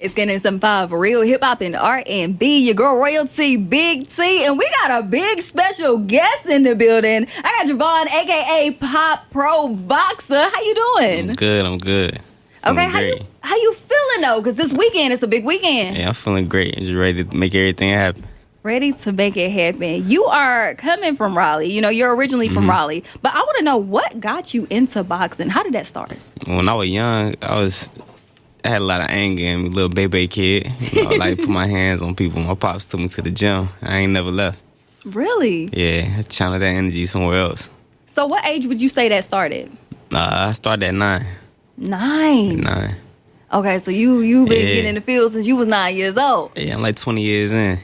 It's getting some five real hip hop and R&B. Your girl RoyalTea, Big T, and we got a big special guest in the building. I got Javon, aka Pop Pro Boxer. How you doing? I'm good. Okay, how you feeling though? Because this weekend it's a big weekend. Yeah, I'm feeling great. I'm just ready to make everything happen. Ready to make it happen. You are coming from Raleigh. You know, you're originally from Raleigh, but I want to know what got you into boxing. How did that start? When I was young, I had a lot of anger in me, little baby kid. You know, I like put my hands on people. My pops took me to the gym. I ain't never left. Really? Yeah, I channeled that energy somewhere else. So what age would you say that started? I started at 9. 9? Okay, so you've been getting in the field since you was 9 years old. Yeah, I'm like 20 years in.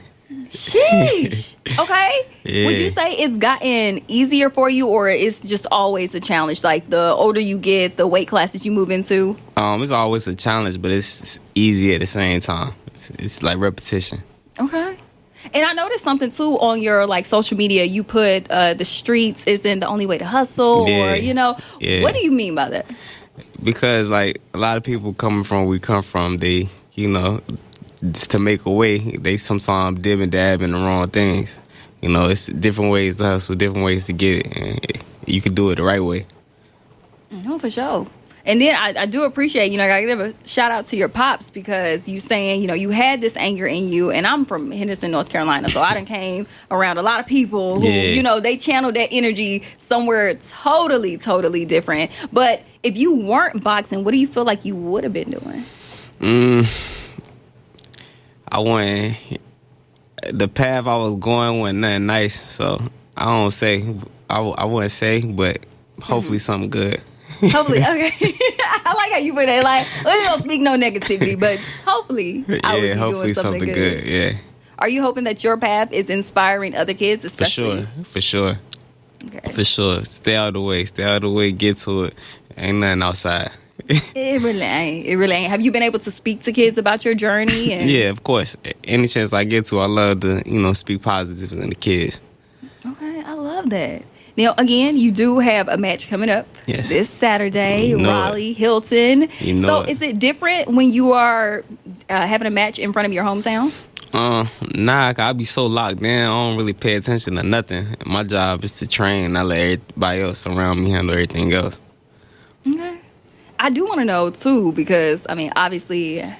Sheesh. Okay. Yeah. Would you say it's gotten easier for you, or it's just always a challenge? Like the older you get, the weight classes you move into? It's always a challenge, but it's easy at the same time. It's like repetition. Okay. And I noticed something too on your like social media. You put the streets isn't the only way to hustle, or what do you mean by that? Because like a lot of people coming from where we come from, they just to make a way, they sometimes dib and dab in the wrong things. You know, it's different ways to hustle, different ways to get it, and you can do it the right way. No, for sure. And then I do appreciate, I gotta give a shout out to your pops, because you saying, you had this anger in you, and I'm from Henderson, North Carolina, so I done came around a lot of people who, they channel that energy somewhere totally, totally different. But if you weren't boxing, what do you feel like you would have been doing? The path I was going wasn't nothing nice, so I wouldn't say, but hopefully something good. Hopefully, okay. I like how you put it. Like, we don't speak no negativity, but hopefully, I would be doing something good. Yeah. Are you hoping that your path is inspiring other kids, especially? For sure. Okay. For sure. Stay out of the way. Get to it. Ain't nothing outside. It really ain't. Have you been able to speak to kids about your journey? Yeah, of course. Any chance I get to, I love to, speak positive in the kids. Okay, I love that. Now, again, you do have a match coming up this Saturday, Raleigh, Hilton. Is it different when you are having a match in front of your hometown? Nah, I be so locked in, I don't really pay attention to nothing. My job is to train. I let everybody else around me handle everything else. Okay. I do want to know, too, because, obviously, I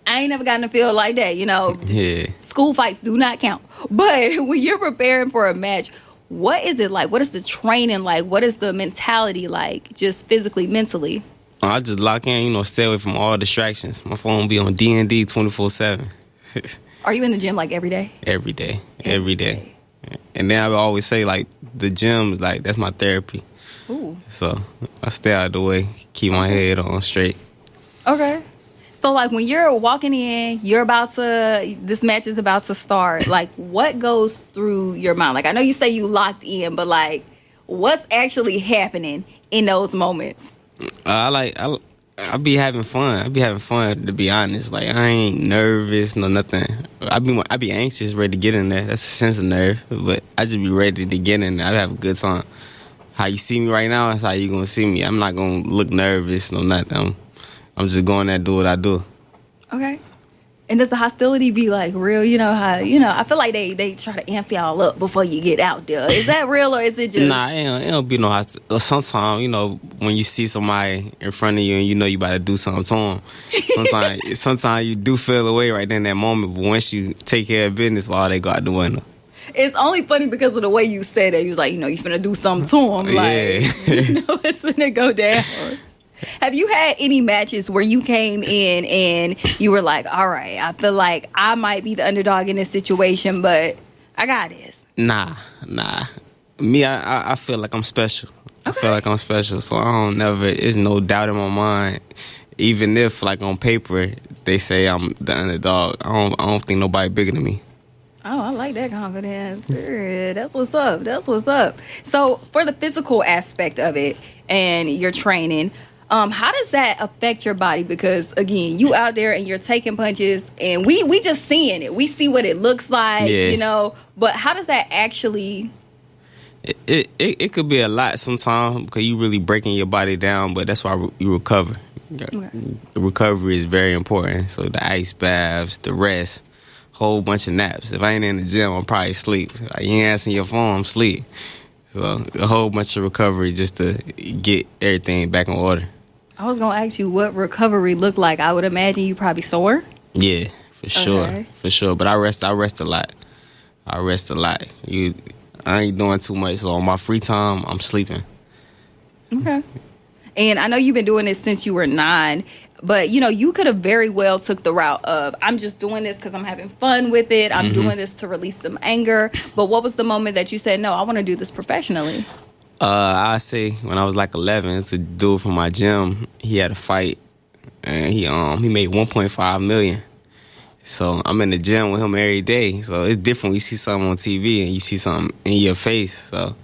ain't never gotten to feel like that, Yeah. School fights do not count. But when you're preparing for a match, what is it like? What is the training like? What is the mentality like, just physically, mentally? I just lock in, stay away from all distractions. My phone be on D&D 24/7. Are you in the gym like every day? Every day. And then I would always say, like, the gym, like, that's my therapy. Ooh. So I stay out of the way, keep my head on straight. Okay. So, like, when you're walking in, this match is about to start, like, what goes through your mind? Like, I know you say you locked in, but, like, what's actually happening in those moments? I be having fun. To be honest. Like, I ain't nervous, no nothing. I be anxious, ready to get in there. That's a sense of nerve. But I just be ready to get in there. I have a good time. How you see me right now, that's how you gonna see me. I'm not gonna look nervous, no nothing. I'm just going there, do what I do. Okay. And does the hostility be like real? I feel like they try to amp y'all up before you get out there. Is that real, or is it just? Nah, it don't be no hostility. Sometimes, when you see somebody in front of you and you about to do something to them, sometimes you do feel away right in that moment. But once you take care of business, all they go out the window. It's only funny because of the way you said it. You was like, you finna do something to him. Like, it's finna go down. Have you had any matches where you came in and you were like, all right, I feel like I might be the underdog in this situation, but I got this? Nah. Me, I feel like I'm special. Okay. I feel like I'm special, so there's no doubt in my mind. Even if, like, on paper, they say I'm the underdog, I don't think nobody bigger than me. Oh, I like that confidence. That's what's up. So for the physical aspect of it and your training, how does that affect your body? Because, again, you out there and you're taking punches, and we just seeing it. We see what it looks like, But how does that actually... It could be a lot sometimes because you really breaking your body down, but that's why you recover. Recovery is very important. So the ice baths, the rest, whole bunch of naps. If I ain't in the gym, I'm probably asleep. Like, you ain't answering your phone, I'm asleep. So a whole bunch of recovery just to get everything back in order. I was gonna ask you what recovery looked like. I would imagine you probably sore. Yeah, for sure, Okay. for sure. But I rest a lot. I ain't doing too much. So on my free time, I'm sleeping. Okay. And I know you've been doing this since you were 9, but you could have very well took the route of, I'm just doing this because I'm having fun with it. I'm doing this to release some anger. But what was the moment that you said, no, I want to do this professionally? I say when I was like 11, it's a dude from my gym. He had a fight, and he made 1.5 million. So I'm in the gym with him every day. So it's different when you see something on TV and you see something in your face. So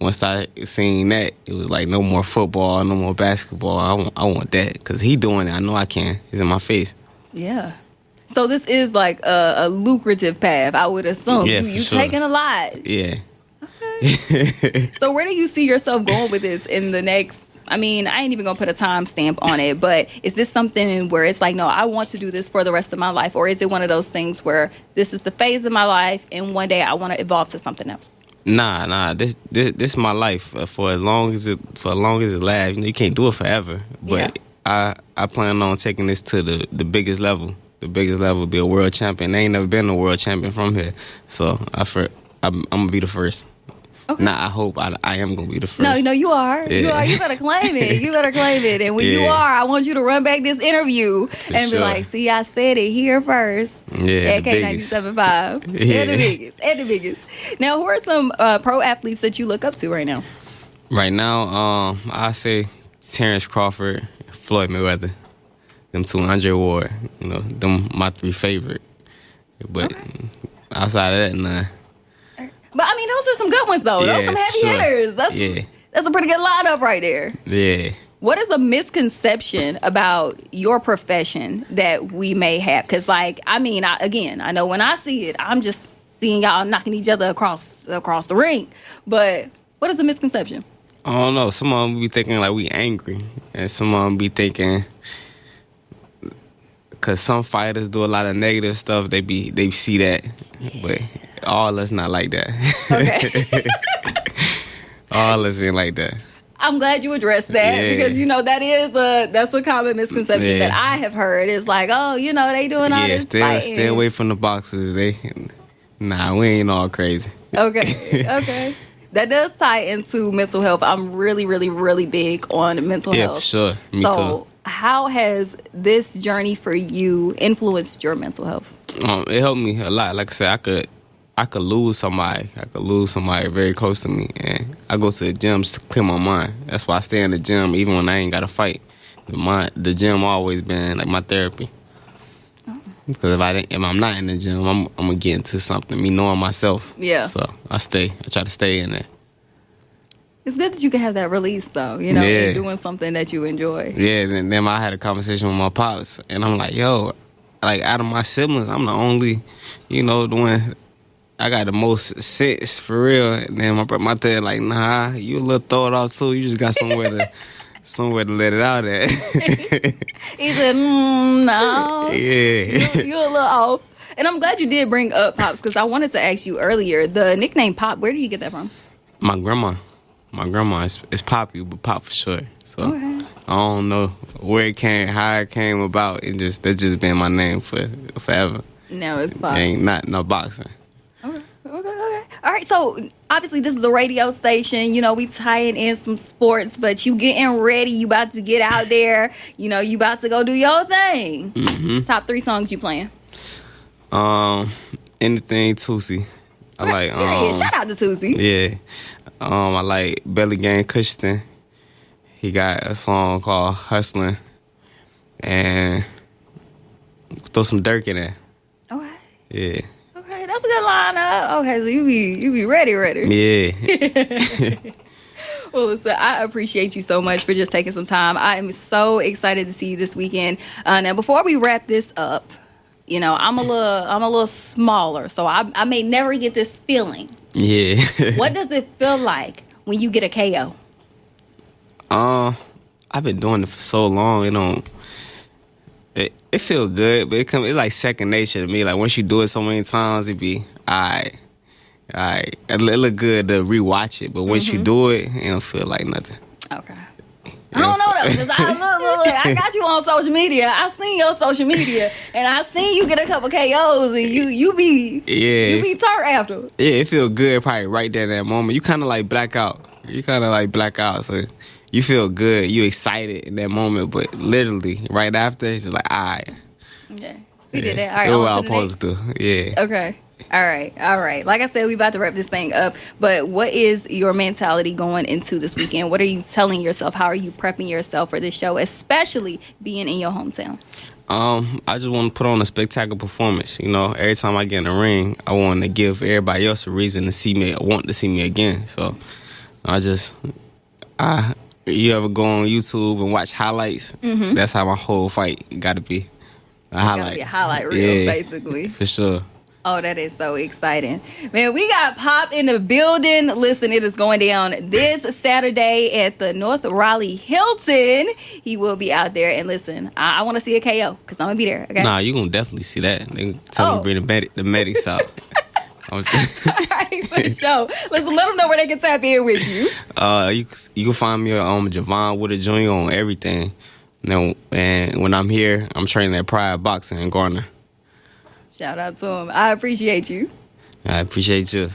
once I seen that, it was like no more football, no more basketball. I want that because he doing it. I know I can. It's in my face. Yeah. So this is like a lucrative path, I would assume. Yeah, You for sure. taking a lot. Yeah. Okay. So where do you see yourself going with this in the next? I mean, I ain't even gonna put a time stamp on it, but is this something where it's like, no, I want to do this for the rest of my life, or is it one of those things where this is the phase of my life, and one day I want to evolve to something else? Nah. This is my life for as long as it lasts. You can't do it forever, but I plan on taking this to the biggest level. The biggest level be a world champion. There ain't never been a world champion from here, so I'm gonna be the first. Okay. Nah, I hope I am gonna be the first. No, you are. Yeah. You are. You better claim it. You better claim it. And when you are, I want you to run back this interview and be like, see, I said it here first. Yeah, at the biggest. K97.5. Yeah. And the biggest. Now, who are some pro athletes that you look up to right now? Right now, I say Terrence Crawford, Floyd Mayweather, them two, Andre Ward. Them my 3 favorite. But outside of that, nah. But I mean, those are some good ones, though. Those are some heavy hitters. That's a pretty good lineup right there. Yeah. What is a misconception about your profession that we may have? Because, I know when I see it, I'm just seeing y'all knocking each other across the ring. But what is a misconception? I don't know. Some of them be thinking like we angry, and some of them be thinking because some fighters do a lot of negative stuff. They see that, but all us not like that. Okay. All us ain't like that. I'm glad you addressed that because that's a common misconception that I have heard. It's like, they doing all this fighting. Stay away from the boxers. We ain't all crazy. Okay. That does tie into mental health. I'm really, really, really big on mental health. Yeah, for sure. Me too. How has this journey for you influenced your mental health? It helped me a lot. Like I said, I could lose somebody. I could lose somebody very close to me, and I go to the gym to clear my mind. That's why I stay in the gym even when I ain't got to fight. The gym always been like my therapy. Because if I'm not in the gym, I'm gonna get into something. Me knowing myself. Yeah. So I try to stay in there. It's good that you can have that release, though. And doing something that you enjoy. Yeah. And then I had a conversation with my pops, and I'm like, yo, like out of my siblings, I'm the only, the one. I got the most sits for real. And then my dad like, nah, you a little throw it off too. You just got somewhere to let it out at. He said, no. Yeah. You a little off. And I'm glad you did bring up Pops because I wanted to ask you earlier, the nickname Pop, where did you get that from? My grandma is Poppy, but Pop for sure. So I don't know where it came, how it came about. That's just been my name for forever. Now it's Pop. Ain't no boxing. Okay. All right, so obviously this is a radio station. We tying in some sports, but you getting ready. You about to get out there. You about to go do your thing. Mm-hmm. Top 3 songs you playing? Anything Tootsie. I like. Shout out to Tootsie. Yeah. I like Belly Gang Cushington. He got a song called Hustlin', and throw some Dirk in there. Okay. Yeah. Okay, that's a good lineup. Okay, so you be ready. Yeah. Well, listen, I appreciate you so much for just taking some time. I am so excited to see you this weekend. Now, before we wrap this up, I'm a little smaller, so I may never get this feeling. Yeah. What does it feel like when you get a KO? I've been doing it for so long. It feel good, but it's like second nature to me. Like once you do it so many times, it be alright. It look good to rewatch it, but once you do it, it don't feel like nothing. Okay. I don't know though, because look, I got you on social media. I seen your social media, and I seen you get a couple KOs, and you be tart afterwards. Yeah, it feel good probably right there in that moment. You kind of like black out. So you feel good. You excited in that moment, but literally right after, it's just like, all right. Yeah, we did that. All right, it was on all to the next. supposed to. Yeah. Okay. All right. Like I said, we about to wrap this thing up. But what is your mentality going into this weekend? What are you telling yourself? How are you prepping yourself for this show, especially being in your hometown? I just want to put on a spectacular performance. Every time I get in the ring, I want to give everybody else a reason to see me, want to see me again. So you ever go on YouTube and watch highlights? Mm-hmm. That's how my whole fight got to be. Gotta be a highlight reel, basically. For sure. Oh, that is so exciting. Man, we got Pop in the building. Listen, it is going down this Saturday at the North Raleigh Hilton. He will be out there. And listen, I want to see a KO because I'm going to be there. Okay? Nah, you're going to definitely see that. They tell them to bring the medics out. All right, for sure. Listen, let them know where they can tap in with you. You can find me on Javon, Woodard Jr. on everything. And when I'm here, I'm training at Pride Boxing in Garner. Shout out to him. I appreciate you. I appreciate you.